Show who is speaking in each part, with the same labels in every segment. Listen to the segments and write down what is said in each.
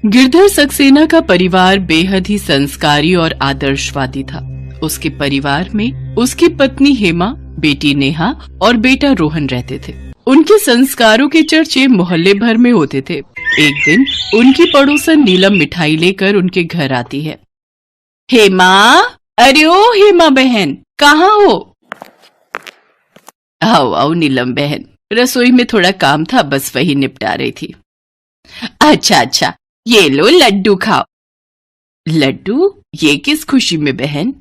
Speaker 1: गिरधर सक्सेना का परिवार बेहद ही संस्कारी और आदर्शवादी था। उसके परिवार में उसकी पत्नी हेमा, बेटी नेहा और बेटा रोहन रहते थे। उनके संस्कारों के चर्चे मोहल्ले भर में होते थे। एक दिन उनकी पड़ोसन नीलम मिठाई लेकर उनके घर आती है। हेमा, अरे ओ हेमा बहन, कहाँ हो? आओ आओ नीलम बहन, रसोई में थोड़ा काम था, बस वही निपटा रही थी। अच्छा, ये लो लड्डू खाओ। लड्डू? ये किस खुशी में बहन?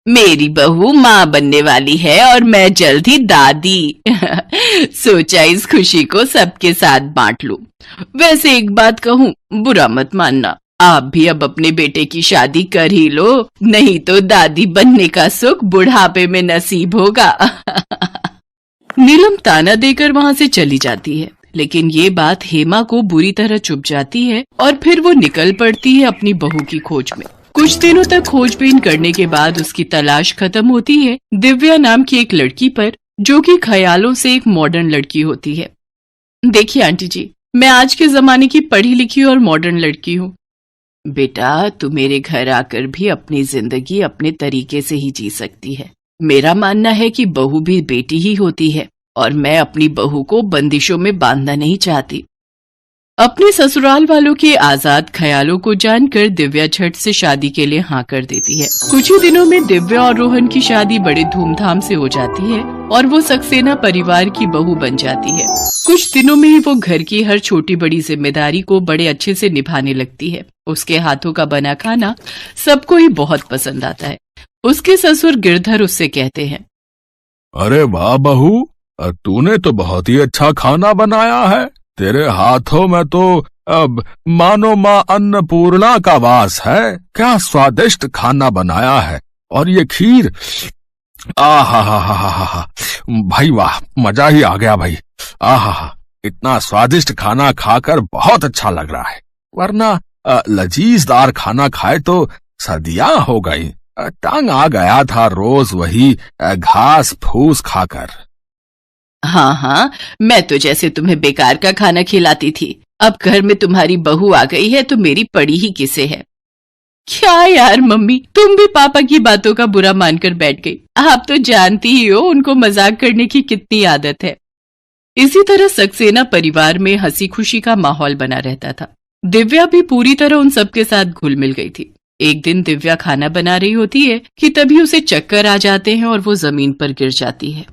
Speaker 1: मेरी बहू माँ बनने वाली है और मैं जल्द ही दादी। सोचा इस खुशी को सबके साथ बांट लूं। वैसे एक बात कहूँ, बुरा मत मानना, आप भी अब अपने बेटे की शादी कर ही लो, नहीं तो दादी बनने का सुख बुढ़ापे में नसीब होगा। नीलम ताना देकर वहाँ से चली जाती है, लेकिन ये बात हेमा को बुरी तरह चुभ जाती है और फिर वो निकल पड़ती है अपनी बहू की खोज में। कुछ दिनों तक खोजबीन करने के बाद उसकी तलाश खत्म होती है दिव्या नाम की एक लड़की पर, जो कि ख्यालों से एक मॉडर्न लड़की होती है। देखिए आंटी जी, मैं आज के जमाने की पढ़ी लिखी और मॉडर्न लड़की हूँ। बेटा, तू मेरे घर आकर भी अपनी जिंदगी अपने तरीके से ही जी सकती है। मेरा मानना है कि बहू भी बेटी ही होती है और मैं अपनी बहू को बंदिशों में बांधना नहीं चाहती। अपने ससुराल वालों के आजाद ख्यालों को जानकर दिव्या झट से शादी के लिए हाँ कर देती है। कुछ ही दिनों में दिव्या और रोहन की शादी बड़े धूमधाम से हो जाती है और वो सक्सेना परिवार की बहू बन जाती है। कुछ दिनों में ही वो घर की हर छोटी बड़ी जिम्मेदारी को बड़े अच्छे से निभाने लगती है। उसके हाथों का बना खाना सबको ही बहुत पसंद आता है। उसके ससुर गिरधर उससे कहते हैं,
Speaker 2: अरे वाह बहू, तूने तो बहुत ही अच्छा खाना बनाया है। तेरे हाथों में तो अब मानो माँ अन्नपूर्णा का वास है। क्या स्वादिष्ट खाना बनाया है। और ये खीर, आहा, भाई वाह, मजा ही आ गया भाई। आहा, इतना स्वादिष्ट खाना खाकर बहुत अच्छा लग रहा है, वरना लजीजदार खाना खाए तो सर्दियां हो गई। तंग आ गया था रोज वही घास फूस खाकर।
Speaker 1: हाँ, मैं तो जैसे तुम्हें बेकार का खाना खिलाती थी, अब घर में तुम्हारी बहू आ गई है तो मेरी पड़ी ही किसे है। क्या यार मम्मी, तुम भी पापा की बातों का बुरा मानकर बैठ गई। आप तो जानती ही हो उनको मजाक करने की कितनी आदत है। इसी तरह सक्सेना परिवार में हंसी खुशी का माहौल बना रहता था। दिव्या भी पूरी तरह उन सबके साथ घुल मिल गई थी। एक दिन दिव्या खाना बना रही होती है कि तभी उसे चक्कर आ जाते हैं और वो जमीन पर गिर जाती है।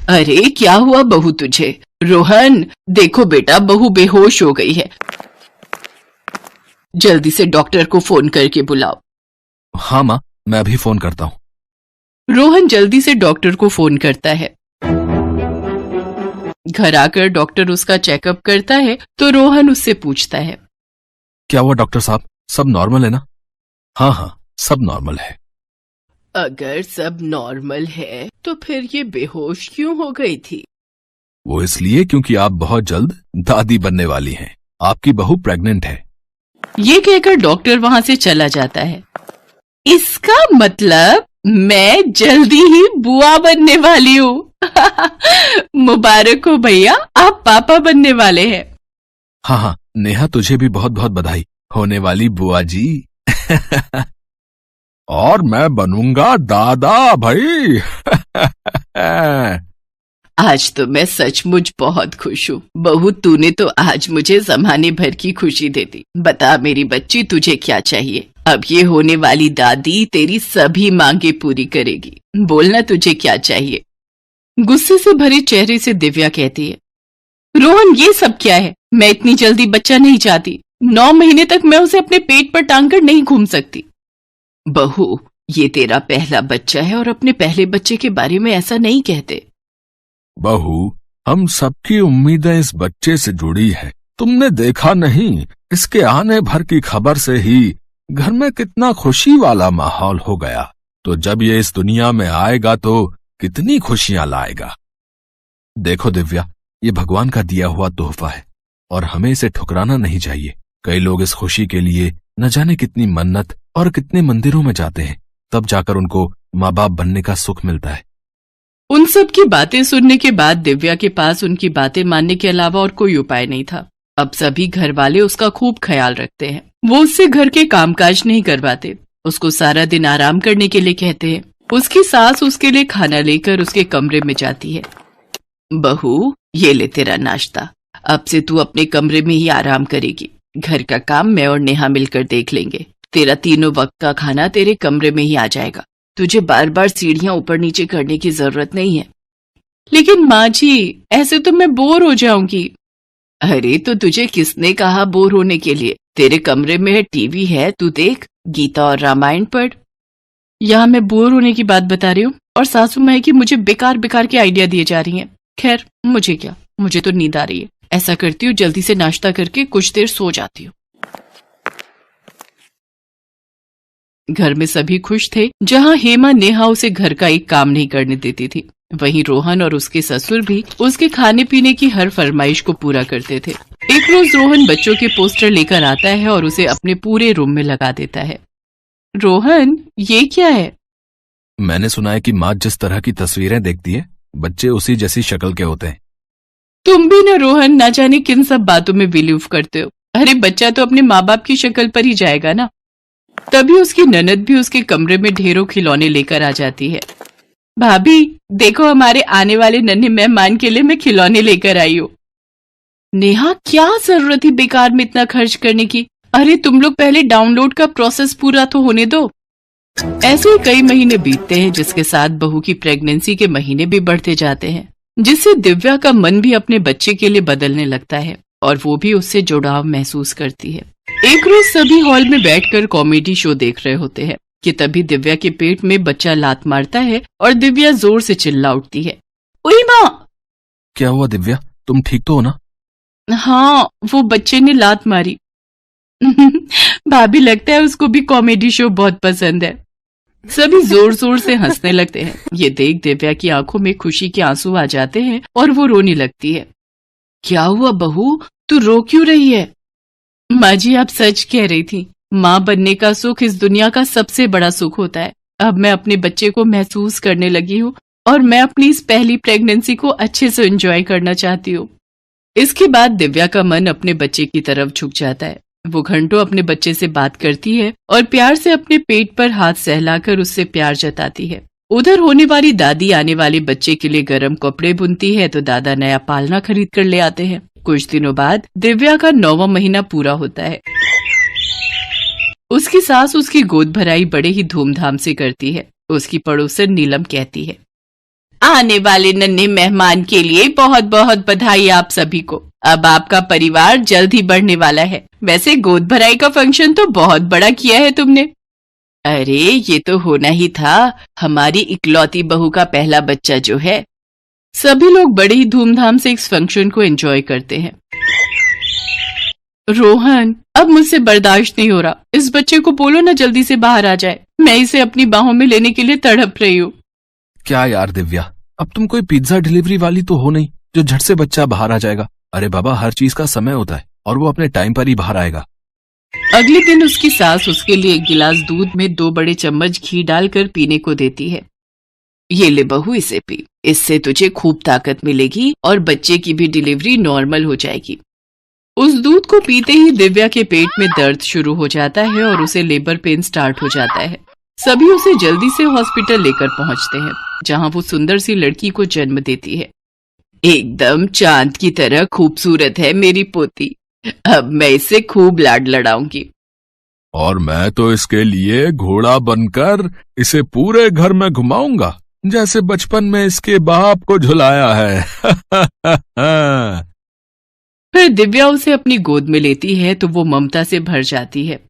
Speaker 1: अरे क्या हुआ बहू तुझे? रोहन, देखो बेटा, बहू बेहोश हो गई है, जल्दी से डॉक्टर को फोन करके बुलाओ।
Speaker 2: हाँ माँ, मैं अभी फोन करता हूँ।
Speaker 1: रोहन जल्दी से डॉक्टर को फोन करता है। घर आकर डॉक्टर उसका चेकअप करता है तो रोहन उससे पूछता है,
Speaker 2: क्या हुआ डॉक्टर साहब, सब नॉर्मल है ना? हाँ, सब नॉर्मल है।
Speaker 1: अगर सब नॉर्मल है तो फिर ये बेहोश क्यों हो गई थी?
Speaker 2: वो इसलिए क्योंकि आप बहुत जल्द दादी बनने वाली हैं। आपकी बहू प्रेग्नेंट है।
Speaker 1: ये कहकर डॉक्टर वहां से चला जाता है। इसका मतलब मैं जल्दी ही बुआ बनने वाली हूँ। मुबारक हो भैया, आप पापा बनने वाले हैं।
Speaker 2: हाँ, नेहा तुझे भी बहुत बहुत बधाई, होने वाली बुआ जी। और मैं बनूंगा दादा भाई।
Speaker 1: आज तो मैं सचमुच बहुत खुश हूँ। बहू, तूने तो आज मुझे जमाने भर की खुशी दे दी। बता मेरी बच्ची, तुझे क्या चाहिए? अब ये होने वाली दादी तेरी सभी मांगे पूरी करेगी। बोलना तुझे क्या चाहिए? गुस्से से भरे चेहरे से दिव्या कहती है, रोहन ये सब क्या है? मैं इतनी जल्दी बच्चा नहीं चाहती। 9 महीने तक मैं उसे अपने पेट पर टांग कर नहीं घूम सकती। बहू, ये तेरा पहला बच्चा है और अपने पहले बच्चे के बारे में ऐसा नहीं कहते।
Speaker 2: बहू, हम सबकी उम्मीदें इस बच्चे से जुड़ी है। तुमने देखा नहीं, इसके आने भर की खबर से ही घर में कितना खुशी वाला माहौल हो गया। तो जब ये इस दुनिया में आएगा तो कितनी खुशियां लाएगा। देखो दिव्या, ये भगवान का दिया हुआ तोहफा है और हमें इसे ठुकराना नहीं चाहिए। कई लोग इस खुशी के लिए न जाने कितनी मन्नत और कितने मंदिरों में जाते हैं, तब जाकर उनको माँ बाप बनने का सुख मिलता है।
Speaker 1: उन सब की बातें सुनने के बाद दिव्या के पास उनकी बातें मानने के अलावा और कोई उपाय नहीं था। अब सभी घर वाले उसका खूब ख्याल रखते हैं। वो उससे घर के कामकाज नहीं करवाते, उसको सारा दिन आराम करने के लिए कहते हैं। उसकी सास उसके लिए खाना लेकर उसके कमरे में जाती है। बहू, ये ले तेरा नाश्ता, अब से तू अपने कमरे में ही आराम करेगी। घर का काम मैं और नेहा मिलकर देख लेंगे। तेरा तीनों वक्त का खाना तेरे कमरे में ही आ जाएगा। तुझे बार बार सीढ़ियां ऊपर नीचे करने की जरूरत नहीं है। लेकिन माँ जी, ऐसे तो मैं बोर हो जाऊंगी। अरे तो तुझे किसने कहा बोर होने के लिए? तेरे कमरे में टीवी है, तू देख, गीता और रामायण पढ़। यहाँ मैं बोर होने की बात बता रही हूँ और सासू माँ की मुझे बेकार बेकार के आइडिया दिए जा रही हैं। खैर, मुझे क्या, मुझे तो नींद आ रही है। ऐसा करती हूँ, जल्दी से नाश्ता करके कुछ देर सो जाती हूँ। घर में सभी खुश थे। जहाँ हेमा नेहा उसे घर का एक काम नहीं करने देती थी, वहीं रोहन और उसके ससुर भी उसके खाने पीने की हर फरमाइश को पूरा करते थे। एक रोज रोहन बच्चों के पोस्टर लेकर आता है और उसे अपने पूरे रूम में लगा देता है। रोहन, ये क्या है?
Speaker 2: मैंने सुना है कि माँ जिस तरह की तस्वीरें देखती है, बच्चे उसी जैसी शक्ल के होते हैं।
Speaker 1: तुम भी ना रोहन, ना जाने किन सब बातों में बिलीव करते हो। अरे बच्चा तो अपने माँ बाप की शक्ल पर ही जाएगा ना। तभी उसकी ननद भी उसके कमरे में ढेरों खिलौने लेकर आ जाती है। भाभी, देखो हमारे आने वाले नन्हे मेहमान के लिए मैं खिलौने लेकर आई हूँ। नेहा, क्या जरूरत थी बेकार में इतना खर्च करने की? अरे तुम लोग पहले डाउनलोड का प्रोसेस पूरा तो होने दो। ऐसे ही कई महीने बीतते हैं, जिसके साथ बहू की प्रेगनेंसी के महीने भी बढ़ते जाते हैं, जिससे दिव्या का मन भी अपने बच्चे के लिए बदलने लगता है और वो भी उससे जुड़ाव महसूस करती है। एक रोज सभी हॉल में बैठकर कॉमेडी शो देख रहे होते हैं कि तभी दिव्या के पेट में बच्चा लात मारता है और दिव्या जोर से चिल्ला उठती है, उई माँ!
Speaker 2: क्या हुआ दिव्या, तुम ठीक तो हो ना?
Speaker 1: हाँ, वो बच्चे ने लात मारी। भाभी, लगता है उसको भी कॉमेडी शो बहुत पसंद है। सभी जोर जोर से हंसने लगते हैं। ये देख दिव्या की आंखों में खुशी के आंसू आ जाते हैं और वो रोने लगती है। क्या हुआ बहू, तू रो क्यों रही है? माँ जी, आप सच कह रही थी। माँ बनने का सुख इस दुनिया का सबसे बड़ा सुख होता है। अब मैं अपने बच्चे को महसूस करने लगी हूँ और मैं अपनी इस पहली प्रेगनेंसी को अच्छे से एंजॉय करना चाहती हूँ। इसके बाद दिव्या का मन अपने बच्चे की तरफ झुक जाता है। वो घंटों अपने बच्चे से बात करती है और प्यार से अपने पेट पर हाथ सहलाकर उससे प्यार जताती है। उधर होने वाली दादी आने वाले बच्चे के लिए गर्म कपड़े बुनती है तो दादा नया पालना खरीद कर ले आते हैं। कुछ दिनों बाद दिव्या का 9वां महीना पूरा होता है। उसकी सास उसकी गोद भराई बड़े ही धूमधाम से करती है। उसकी पड़ोसन नीलम कहती है, आने वाले नन्हे मेहमान के लिए बहुत बहुत बधाई आप सभी को। अब आपका परिवार जल्द ही बढ़ने वाला है। वैसे गोद भराई का फंक्शन तो बहुत बड़ा किया है तुमने। अरे ये तो होना ही था, हमारी इकलौती बहू का पहला बच्चा जो है। सभी लोग बड़े ही धूमधाम से इस फंक्शन को एंजॉय करते हैं। रोहन, अब मुझसे बर्दाश्त नहीं हो रहा। इस बच्चे को बोलो ना जल्दी से बाहर आ जाए। मैं इसे अपनी बाहों में लेने के लिए तड़प रही हूँ।
Speaker 2: क्या यार दिव्या, अब तुम कोई पिज्जा डिलीवरी वाली तो हो नहीं जो झट से बच्चा बाहर आ जाएगा। अरे बाबा, हर चीज का समय होता है और वो अपने टाइम पर ही बाहर आएगा।
Speaker 1: अगले दिन उसकी सास उसके लिए 1 गिलास दूध में 2 बड़े चम्मच घी डालकर पीने को देती है। ये ले बहू, इसे पी, इससे तुझे खूब ताकत मिलेगी और बच्चे की भी डिलीवरी नॉर्मल हो जाएगी। उस दूध को पीते ही दिव्या के पेट में दर्द शुरू हो जाता है और उसे लेबर पेन स्टार्ट हो जाता है। सभी उसे जल्दी से हॉस्पिटल लेकर पहुंचते हैं, जहां वो सुंदर सी लड़की को जन्म देती है। एकदम चांद की तरह खूबसूरत है मेरी पोती। अब मैं इसे खूब लाड लड़ाऊंगी।
Speaker 2: और मैं तो इसके लिए घोड़ा बनकर इसे पूरे घर में घुमाऊंगा, जैसे बचपन में इसके बाप को झुलाया है।
Speaker 1: फिर दिव्या उसे अपनी गोद में लेती है तो वो ममता से भर जाती है।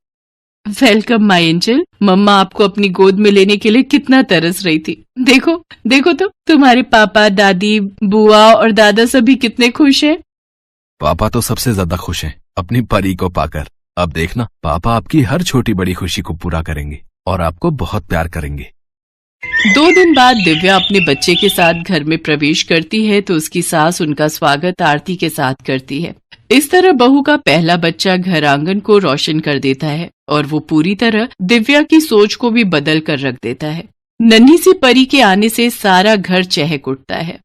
Speaker 1: Welcome my angel. मम्मा आपको अपनी गोद में लेने के लिए कितना तरस रही थी। देखो देखो तो तुम्हारे पापा, दादी, बुआ और दादा सभी कितने खुश हैं।
Speaker 2: पापा तो सबसे ज्यादा खुश हैं अपनी परी को पाकर। अब देखना, पापा आपकी हर छोटी बड़ी खुशी को पूरा करेंगे और आपको बहुत प्यार करेंगे।
Speaker 1: 2 दिन बाद दिव्या अपने बच्चे के साथ घर में प्रवेश करती है तो उसकी सास उनका स्वागत आरती के साथ करती है। इस तरह बहू का पहला बच्चा घर आंगन को रोशन कर देता है और वो पूरी तरह दिव्या की सोच को भी बदल कर रख देता है। नन्ही सी परी के आने से सारा घर चहक उठता है।